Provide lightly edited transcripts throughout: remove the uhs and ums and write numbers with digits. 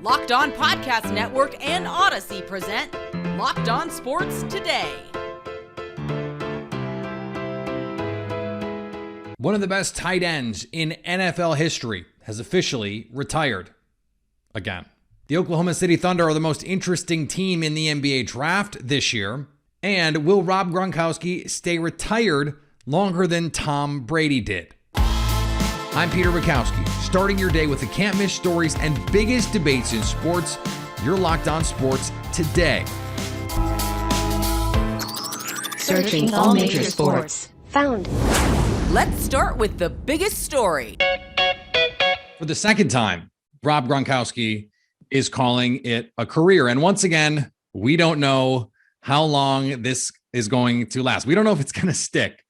Locked On Podcast Network and Odyssey present Locked On Sports Today. One of the best tight ends in NFL history has officially retired again. The Oklahoma City Thunder are the most interesting team in the NBA draft this year. And will Rob Gronkowski stay retired longer than Tom Brady did? I'm Peter Bukowski, starting your day with the can't-miss stories and biggest debates in sports. You're Locked On Sports Today. Searching all major sports. Found. Let's start with the biggest story. For the second time, Rob Gronkowski is calling it a career. And once again, we don't know how long this is going to last. We don't know if it's going to stick.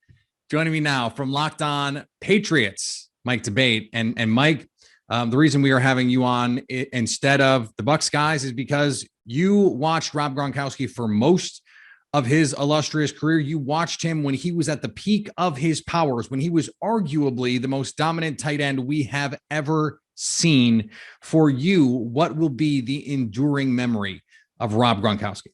Joining me now from Locked On Patriots, Mike Debate. And Mike, the reason we are having you on instead of the Bucs guys is because you watched Rob Gronkowski for most of his illustrious career. You watched him when he was at the peak of his powers, when he was arguably the most dominant tight end we have ever seen. For you, what will be the enduring memory of Rob Gronkowski?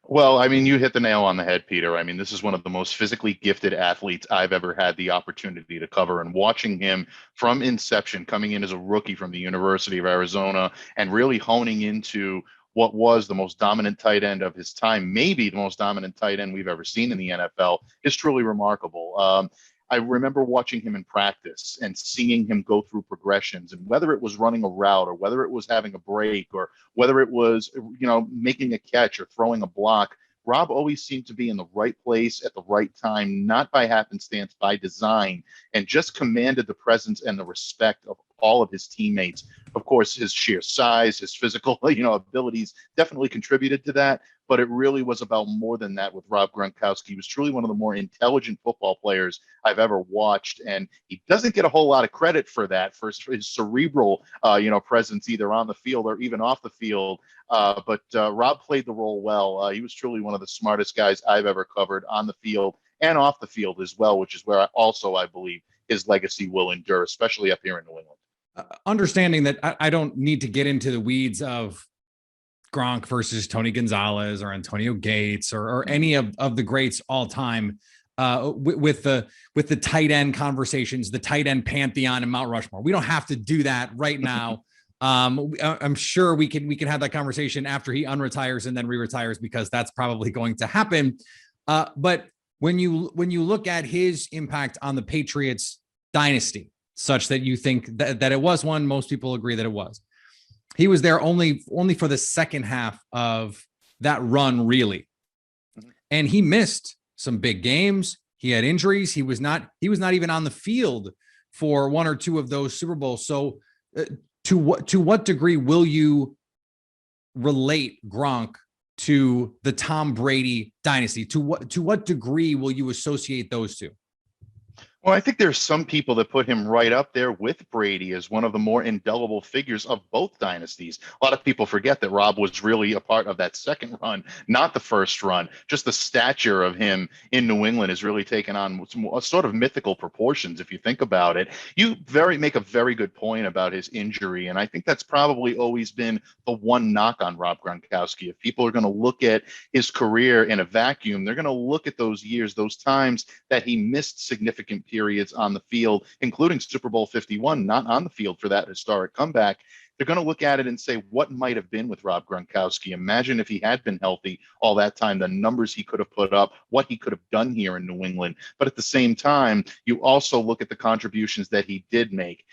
Well, I mean, you hit the nail on the head, Peter. I mean, this is one of the most physically gifted athletes I've ever had the opportunity to cover. And watching him from inception, coming in as a rookie from the University of Arizona and really honing into what was the most dominant tight end of his time, maybe the most dominant tight end we've ever seen in the NFL, is truly remarkable. I remember watching him in practice and seeing him go through progressions, and whether it was running a route or whether it was having a break or whether it was, making a catch or throwing a block, Rob always seemed to be in the right place at the right time, not by happenstance, by design, and just commanded the presence and the respect of all of his teammates. Of course, his sheer size, his physical, abilities definitely contributed to that. But it really was about more than that with Rob Gronkowski. He was truly one of the more intelligent football players I've ever watched. And he doesn't get a whole lot of credit for that, for his cerebral, presence, either on the field or even off the field. But Rob played the role well. He was truly one of the smartest guys I've ever covered on the field and off the field as well, which is where I believe his legacy will endure, especially up here in New England. Understanding that I don't need to get into the weeds of Gronk versus Tony Gonsolin or Antonio Gates or any of the greats all time, with the tight end conversations, the tight end pantheon and Mount Rushmore. We don't have to do that right now. I'm sure we can have that conversation after he unretires and then re-retires, because that's probably going to happen. But when you look at his impact on the Patriots dynasty, such that you think that it was one, most people agree that it was. He was there only for the second half of that run, really. And he missed some big games. He had injuries. He was not even on the field for one or two of those Super Bowls. So to what degree will you relate Gronk to the Tom Brady dynasty? To what degree will you associate those two? Well, I think there's some people that put him right up there with Brady as one of the more indelible figures of both dynasties. A lot of people forget that Rob was really a part of that second run, not the first run. Just the stature of him in New England has really taken on some sort of mythical proportions, if you think about it. You make a very good point about his injury, and I think that's probably always been the one knock on Rob Gronkowski. If people are going to look at his career in a vacuum, they're going to look at those years, those times that he missed significant periods on the field, including Super Bowl 51, not on the field for that historic comeback. They're going to look at it and say, what might have been with Rob Gronkowski? Imagine if he had been healthy all that time, the numbers he could have put up, what he could have done here in New England. But at the same time, you also look at the contributions that he did make.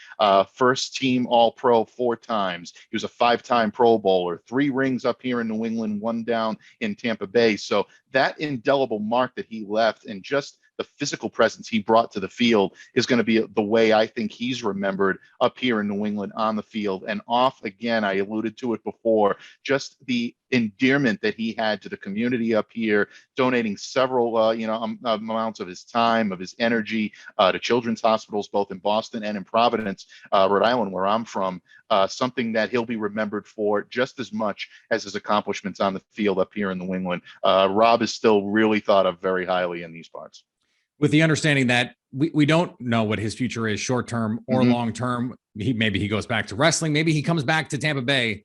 First team All-Pro 4 times. He was a 5-time Pro Bowler, 3 rings up here in New England, 1 down in Tampa Bay. So that indelible mark that he left, and just the physical presence he brought to the field, is going to be the way I think he's remembered up here in New England on the field and off. Again, I alluded to it before, just the endearment that he had to the community up here, donating several, amounts of his time, of his energy to children's hospitals, both in Boston and in Providence, Rhode Island, where I'm from. Something that he'll be remembered for just as much as his accomplishments on the field up here in New England. Rob is still really thought of very highly in these parts. With the understanding that we don't know what his future is, short term or long term. Maybe he goes back to wrestling. Maybe he comes back to Tampa Bay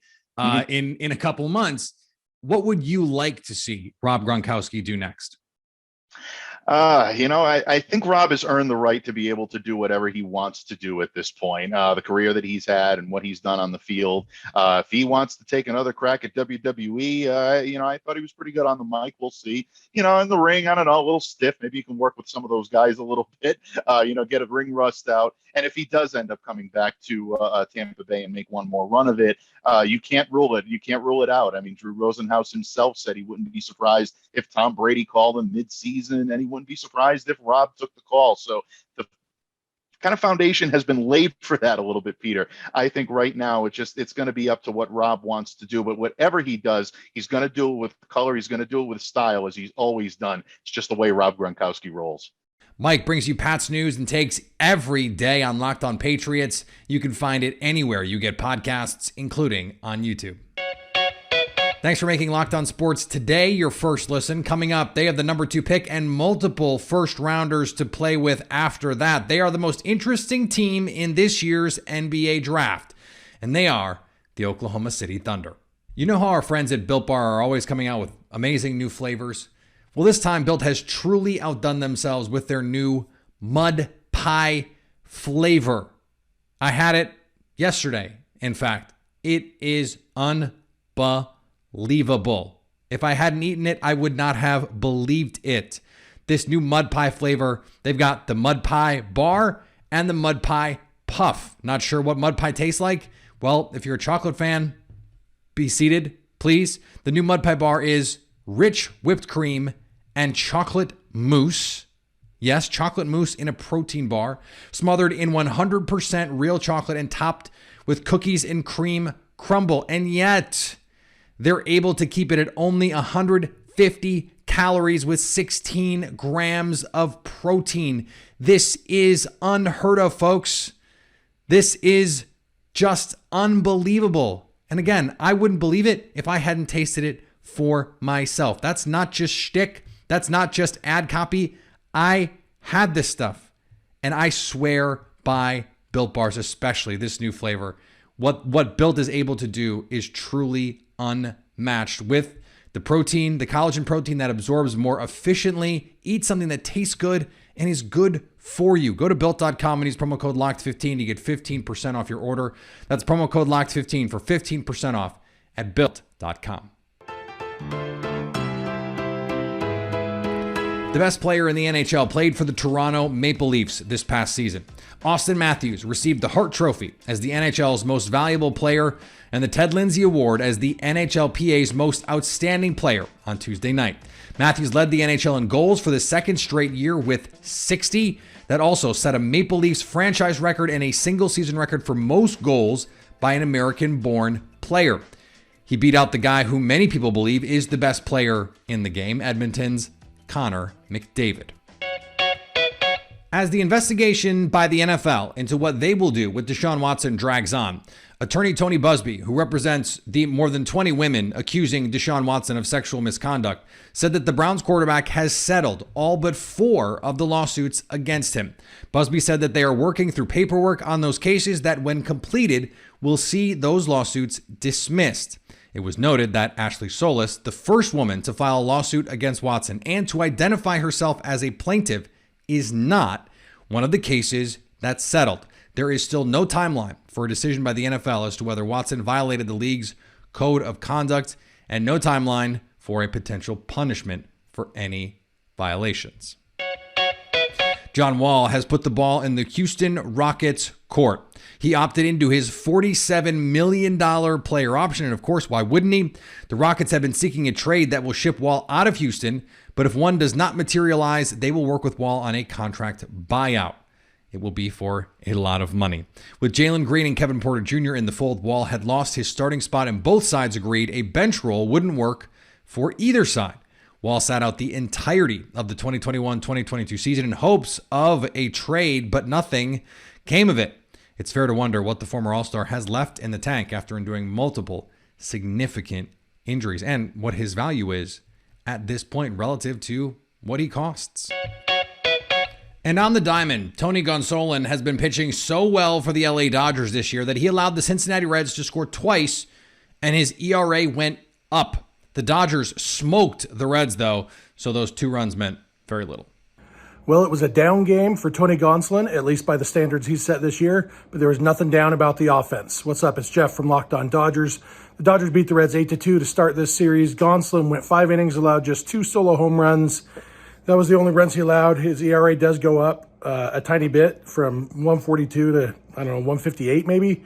in a couple months. What would you like to see Rob Gronkowski do next? I think Rob has earned the right to be able to do whatever he wants to do at this point. The career that he's had and what he's done on the field. If he wants to take another crack at WWE, I thought he was pretty good on the mic. We'll see. In the ring, I don't know, a little stiff. Maybe you can work with some of those guys a little bit. Get a ring rust out. And if he does end up coming back to Tampa Bay and make one more run of it, you can't rule it. You can't rule it out. I mean, Drew Rosenhaus himself said he wouldn't be surprised if Tom Brady called him mid-season, and he wouldn't be surprised if Rob took the call. So the kind of foundation has been laid for that a little bit, Peter. I think right now it's going to be up to what Rob wants to do. But whatever he does, he's going to do it with color. He's going to do it with style, as he's always done. It's just the way Rob Gronkowski rolls. Mike brings you Pat's news and takes every day on Locked On Patriots. You can find it anywhere you get podcasts, including on YouTube. Thanks for making Locked On Sports today your first listen. Coming up, they have the number 2 pick and multiple first rounders to play with after that. They are the most interesting team in this year's NBA draft, and they are the Oklahoma City Thunder. You know how our friends at Built Bar are always coming out with amazing new flavors? Well, this time, Built has truly outdone themselves with their new mud pie flavor. I had it yesterday. In fact, it is unbelievable. If I hadn't eaten it, I would not have believed it. This new mud pie flavor, they've got the mud pie bar and the mud pie puff. Not sure what mud pie tastes like? Well, if you're a chocolate fan, be seated, please. The new mud pie bar is rich whipped cream and chocolate mousse. Yes, chocolate mousse in a protein bar, smothered in 100% real chocolate and topped with cookies and cream crumble. And yet, they're able to keep it at only 150 calories with 16 grams of protein. This is unheard of, folks. This is just unbelievable. And again, I wouldn't believe it if I hadn't tasted it for myself. That's not just shtick. That's not just ad copy. I had this stuff, and I swear by Built Bars, especially this new flavor. What Built is able to do is truly unmatched with the protein, the collagen protein that absorbs more efficiently. Eat something that tastes good and is good for you. Go to Built.com and use promo code LOCKED15 to get 15% off your order. That's promo code LOCKED15 for 15% off at Built.com. The best player in the NHL played for the Toronto Maple Leafs this past season. Auston Matthews received the Hart Trophy as the NHL's most valuable player and the Ted Lindsay Award as the NHLPA's most outstanding player on Tuesday night. Matthews led the NHL in goals for the second straight year with 60. That also set a Maple Leafs franchise record and a single season record for most goals by an American-born player. He beat out the guy who many people believe is the best player in the game, Edmonton's Connor McDavid. As the investigation by the NFL into what they will do with Deshaun Watson drags on, attorney Tony Busby, who represents the more than 20 women accusing Deshaun Watson of sexual misconduct, said that the Browns quarterback has settled all but 4 of the lawsuits against him. Busby said that they are working through paperwork on those cases that, when completed, will see those lawsuits dismissed. It was noted that Ashley Solis, the first woman to file a lawsuit against Watson and to identify herself as a plaintiff, is not one of the cases that's settled. There is still no timeline for a decision by the NFL as to whether Watson violated the league's code of conduct, and no timeline for a potential punishment for any violations. John Wall has put the ball in the Houston Rockets' court. He opted into his $47 million player option, and of course, why wouldn't he? The Rockets have been seeking a trade that will ship Wall out of Houston, but if one does not materialize, they will work with Wall on a contract buyout. It will be for a lot of money. With Jalen Green and Kevin Porter Jr. in the fold, Wall had lost his starting spot, and both sides agreed a bench role wouldn't work for either side. Wall sat out the entirety of the 2021-2022 season in hopes of a trade, but nothing came of it. It's fair to wonder what the former All-Star has left in the tank after enduring multiple significant injuries, and what his value is at this point relative to what he costs. And on the diamond, Tony Gonsolin has been pitching so well for the LA Dodgers this year that he allowed the Cincinnati Reds to score twice, and his ERA went up. The Dodgers smoked the Reds, though, so those 2 runs meant very little. Well, it was a down game for Tony Gonsolin, at least by the standards he's set this year, but there was nothing down about the offense. What's up? It's Jeff from Locked On Dodgers. The Dodgers beat the Reds 8-2 to start this series. Gonsolin went 5 innings, allowed just 2 solo home runs. That was the only runs he allowed. His ERA does go up a tiny bit from 142 to, 158 maybe.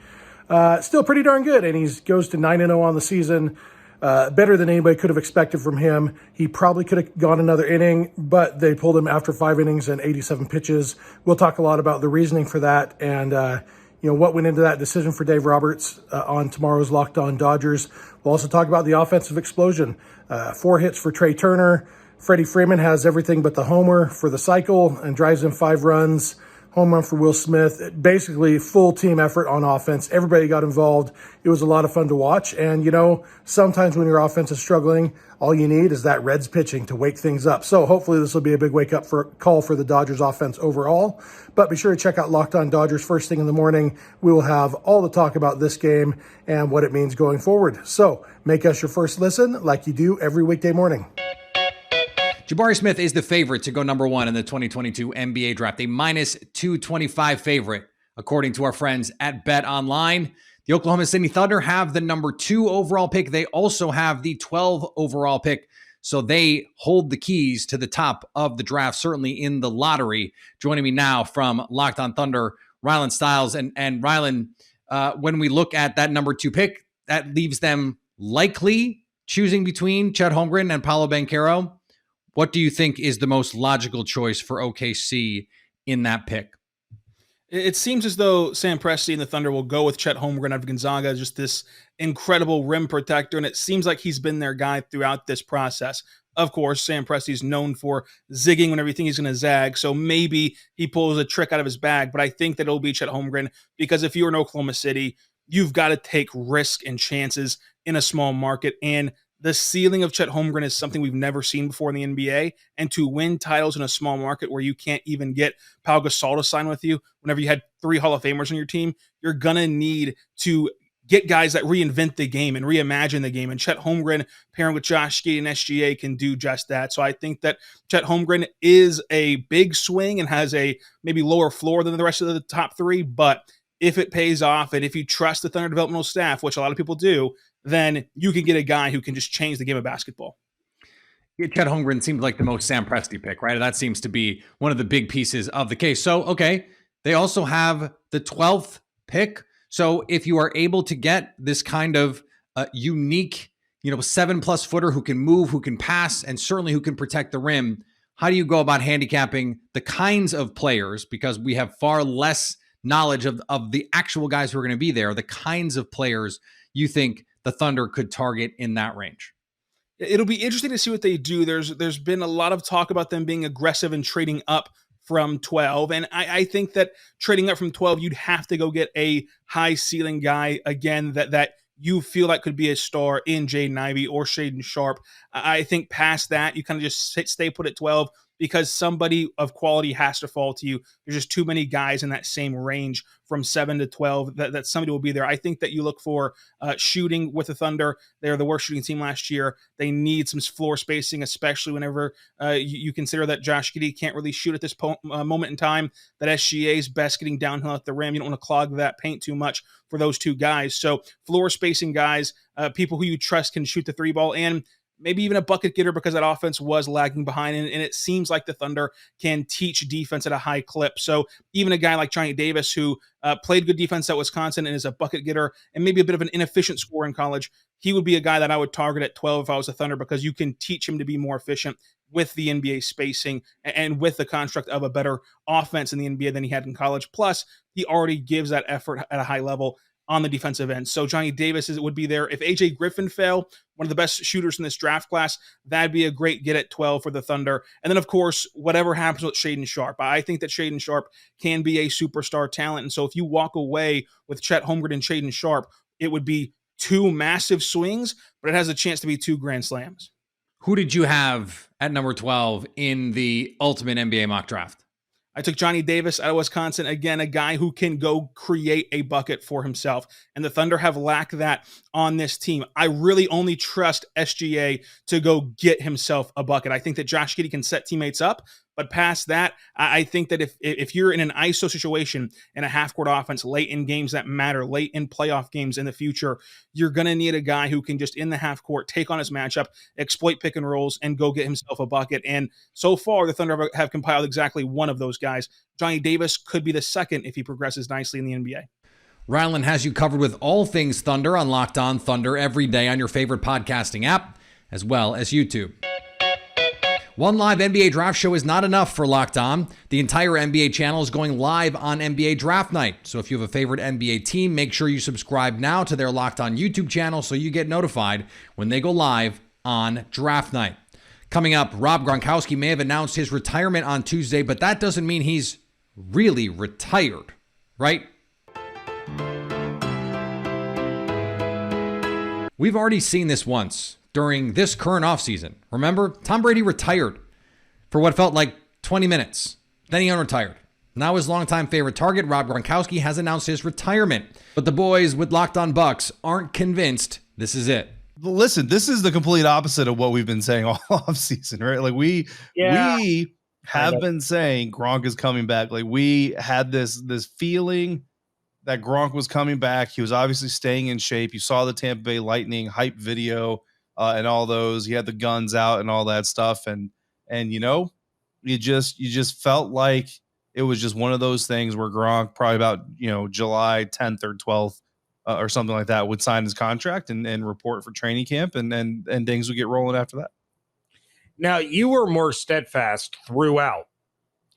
Still pretty darn good, and he goes to 9-0 on the season. Better than anybody could have expected from him. He probably could have gone another inning, but they pulled him after 5 innings and 87 pitches. We'll talk a lot about the reasoning for that and what went into that decision for Dave Roberts on tomorrow's Locked On Dodgers. We'll also talk about the offensive explosion. 4 hits for Trey Turner. Freddie Freeman has everything but the homer for the cycle and drives in 5 runs. Home run for Will Smith. Basically, full team effort on offense. Everybody got involved. It was a lot of fun to watch. And, sometimes when your offense is struggling, all you need is that Reds pitching to wake things up. So hopefully this will be a big wake-up call for the Dodgers offense overall. But be sure to check out Locked On Dodgers first thing in the morning. We will have all the talk about this game and what it means going forward. So make us your first listen like you do every weekday morning. Jabari Smith is the favorite to go number 1 in the 2022 NBA draft, a minus 225 favorite, according to our friends at BetOnline. The Oklahoma City Thunder have the number 2 overall pick. They also have the 12 overall pick, so they hold the keys to the top of the draft, certainly in the lottery. Joining me now from Locked On Thunder, Rylan Stiles. And Rylan, when we look at that number 2 pick, that leaves them likely choosing between Chet Holmgren and Paolo Banchero. What do you think is the most logical choice for OKC in that pick? It seems as though Sam Presti and the Thunder will go with Chet Holmgren out of Gonzaga, just this incredible rim protector, and it seems like he's been their guy throughout this process. Of course, Sam Presti is known for zigging whenever you think he's going to zag, so maybe he pulls a trick out of his bag, but I think that it'll be Chet Holmgren, because if you're in Oklahoma City, you've got to take risk and chances in a small market, and the ceiling of Chet Holmgren is something we've never seen before in the NBA, and to win titles in a small market where you can't even get Pau Gasol to sign with you whenever you had 3 Hall of Famers on your team, you're going to need to get guys that reinvent the game and reimagine the game, and Chet Holmgren pairing with Josh Giddey and SGA can do just that. So I think that Chet Holmgren is a big swing and has a maybe lower floor than the rest of the top 3, but if it pays off and if you trust the Thunder developmental staff, which a lot of people do, then you can get a guy who can just change the game of basketball. Yeah, Chet Holmgren seems like the most Sam Presti pick, right? That seems to be one of the big pieces of the case. So, okay, they also have the 12th pick. So if you are able to get this kind of unique, 7+ footer who can move, who can pass, and certainly who can protect the rim, how do you go about handicapping the kinds of players? Because we have far less knowledge of the actual guys who are going to be there, the kinds of players you think the Thunder could target in that range. It'll be interesting to see what they do. There's been a lot of talk about them being aggressive and trading up from 12. And I think that trading up from 12, you'd have to go get a high ceiling guy again that you feel like could be a star in Jaden Ivey or Shaedon Sharpe. I think past that, you kind of just stay put at 12 because somebody of quality has to fall to you. There's just too many guys in that same range from 7 to 12 that somebody will be there. I think that you look for shooting with the Thunder. They're the worst shooting team last year. They need some floor spacing, especially whenever you consider that Josh Giddey can't really shoot at this moment in time, that SGA is best getting downhill at the rim. You don't want to clog that paint too much for those 2 guys. So floor spacing guys, people who you trust can shoot the 3 ball, and maybe even a bucket getter because that offense was lagging behind. And it seems like the Thunder can teach defense at a high clip. So even a guy like Johnny Davis, who played good defense at Wisconsin and is a bucket getter and maybe a bit of an inefficient scorer in college, he would be a guy that I would target at 12 if I was a Thunder, because you can teach him to be more efficient with the NBA spacing and with the construct of a better offense in the NBA than he had in college. Plus, he already gives that effort at a high level on the defensive end. So Johnny Davis would be there. If AJ Griffin fell, one of the best shooters in this draft class, that'd be a great get at 12 for the Thunder. And then, of course, whatever happens with Shaedon Sharpe. I think that Shaedon Sharpe can be a superstar talent. And so if you walk away with Chet Holmgren and Shaedon Sharpe, it would be 2 massive swings, but it has a chance to be 2 grand slams. Who did you have at number 12 in the ultimate NBA mock draft? I took Johnny Davis out of Wisconsin. Again, a guy who can go create a bucket for himself. And the Thunder have lacked that on this team. I really only trust SGA to go get himself a bucket. I think that Josh Giddey can set teammates up. But past that, I think that if you're in an ISO situation in a half-court offense late in games that matter, late in playoff games in the future, you're going to need a guy who can just in the half-court take on his matchup, exploit pick and rolls, and go get himself a bucket. And so far, the Thunder have compiled exactly one of those guys. Johnny Davis could be the second if he progresses nicely in the NBA. Rylan has you covered with all things Thunder on Locked On Thunder every day on your favorite podcasting app, as well as YouTube. One live NBA draft show is not enough for Locked On. The entire NBA channel is going live on NBA Draft Night. So if you have a favorite NBA team, make sure you subscribe now to their Locked On YouTube channel so you get notified when they go live on Draft Night. Coming up, Rob Gronkowski may have announced his retirement on Tuesday, but that doesn't mean he's really retired, right? We've already seen this once during this current offseason. Remember, Tom Brady retired for what felt like 20 minutes. Then he unretired. Now his longtime favorite target, Rob Gronkowski, has announced his retirement. But the boys with Locked On Bucks aren't convinced this is it. Listen, this is the complete opposite of what we've been saying all offseason, right? Like we have been saying Gronk is coming back. Like we had this feeling that Gronk was coming back. He was obviously staying in shape. You saw the Tampa Bay Lightning hype video and all those. He had the guns out and all that stuff. And you know, you just felt like it was just one of those things where Gronk probably about, July 10th or 12th or something like that would sign his contract and report for training camp and things would get rolling after that. Now, you were more steadfast throughout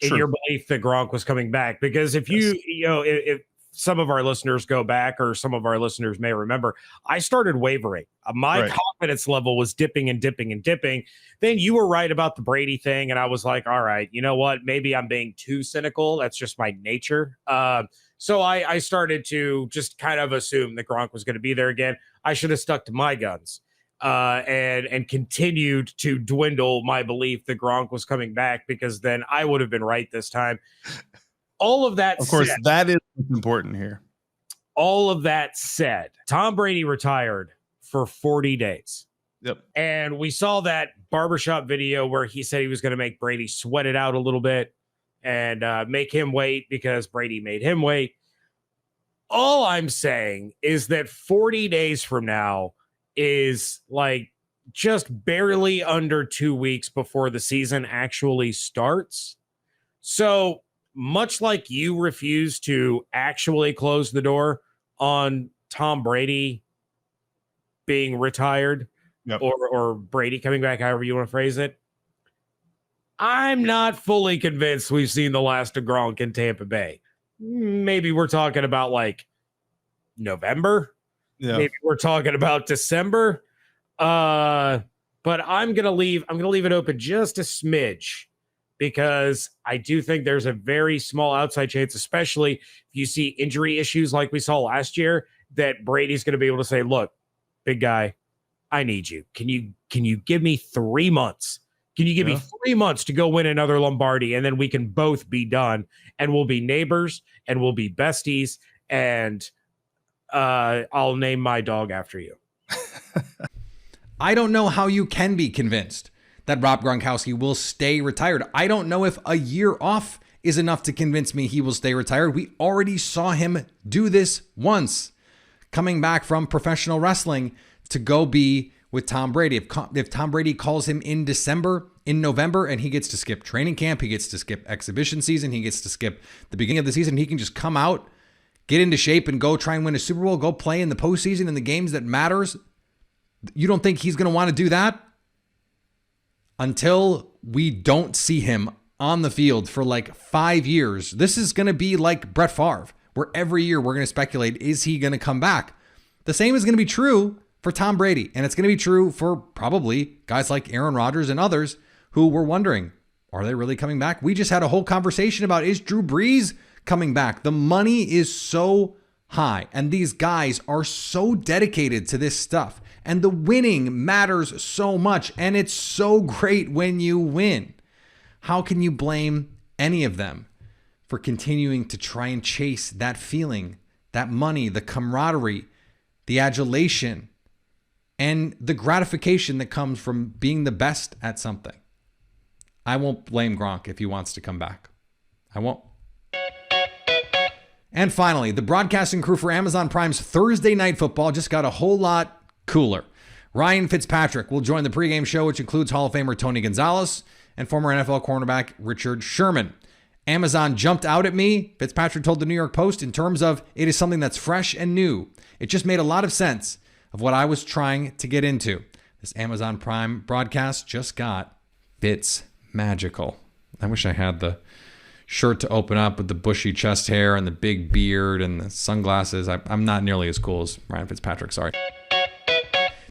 in your belief that Gronk was coming back, because if if some of our listeners go back, or some of our listeners may remember, I started wavering. My confidence level was dipping and dipping and dipping. Then you were right about the Brady thing, and I was like, all right, you know what? Maybe I'm being too cynical. That's just my nature. So I started to just kind of assume that Gronk was going to be there again. I should have stuck to my guns and continued to dwindle my belief that Gronk was coming back, because then I would have been right this time. All of that, of course, that is important here. All of that said, Tom Brady retired for 40 days. Yep. And we saw that barbershop video where he said he was going to make Brady sweat it out a little bit and make him wait because Brady made him wait. All I'm saying is that 40 days from now is like just barely under 2 weeks before the season actually starts. So much like you refuse to actually close the door on Tom Brady being retired, or Brady coming back, however you want to phrase it, I'm not fully convinced we've seen the last of Gronk in Tampa Bay. Maybe we're talking about like November. Yeah. Maybe we're talking about December. But I'm gonna leave it open just a smidge, because I do think there's a very small outside chance, especially if you see injury issues like we saw last year, that Brady's going to be able to say, look, big guy, I need you. Can you give me 3 months? Can you give me 3 months to go win another Lombardi, and then we can both be done, and we'll be neighbors and we'll be besties, and I'll name my dog after you. I don't know how you can be convinced that Rob Gronkowski will stay retired. I don't know if a year off is enough to convince me he will stay retired. We already saw him do this once, coming back from professional wrestling to go be with Tom Brady. If Tom Brady calls him in November, and he gets to skip training camp, he gets to skip exhibition season, he gets to skip the beginning of the season, he can just come out, get into shape, and go try and win a Super Bowl, go play in the postseason in the games that matters. You don't think he's going to want to do that? Until we don't see him on the field for like 5 years, this is going to be like Brett Favre, where every year we're going to speculate, is he going to come back? The same is going to be true for Tom Brady, and it's going to be true for probably guys like Aaron Rodgers and others who were wondering, are they really coming back? We just had a whole conversation about, is Drew Brees coming back? The money is so high, and these guys are so dedicated to this stuff. And the winning matters so much, and it's so great when you win. How can you blame any of them for continuing to try and chase that feeling, that money, the camaraderie, the adulation, and the gratification that comes from being the best at something. I won't blame Gronk if he wants to come back. I won't. And finally, the broadcasting crew for Amazon Prime's Thursday Night Football just got a whole lot cooler. Ryan Fitzpatrick will join the pregame show, which includes Hall of Famer Tony Gonsolin and former NFL cornerback Richard Sherman. Amazon jumped out at me, Fitzpatrick told the New York Post, in terms of it is something that's fresh and new. It just made a lot of sense of what I was trying to get into. This Amazon Prime broadcast just got Fitz magical. I wish I had the shirt to open up with the bushy chest hair and the big beard and the sunglasses. I'm not nearly as cool as Ryan Fitzpatrick, sorry.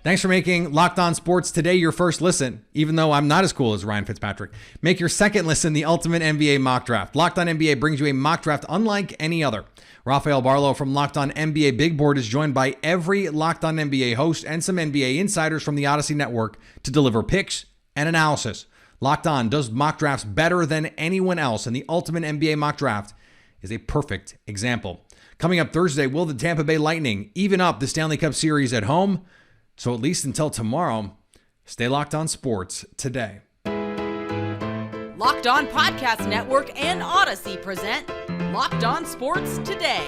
Thanks for making Locked On Sports Today your first listen, even though I'm not as cool as Ryan Fitzpatrick. Make your second listen the ultimate NBA mock draft. Locked On NBA brings you a mock draft unlike any other. Rafael Barlow from Locked On NBA Big Board is joined by every Locked On NBA host and some NBA insiders from the Odyssey Network to deliver picks and analysis. Locked On does mock drafts better than anyone else, and the ultimate NBA mock draft is a perfect example. Coming up Thursday, will the Tampa Bay Lightning even up the Stanley Cup Series at home? So at least until tomorrow, stay locked on sports today. Locked On Podcast Network and Odyssey present Locked On Sports Today.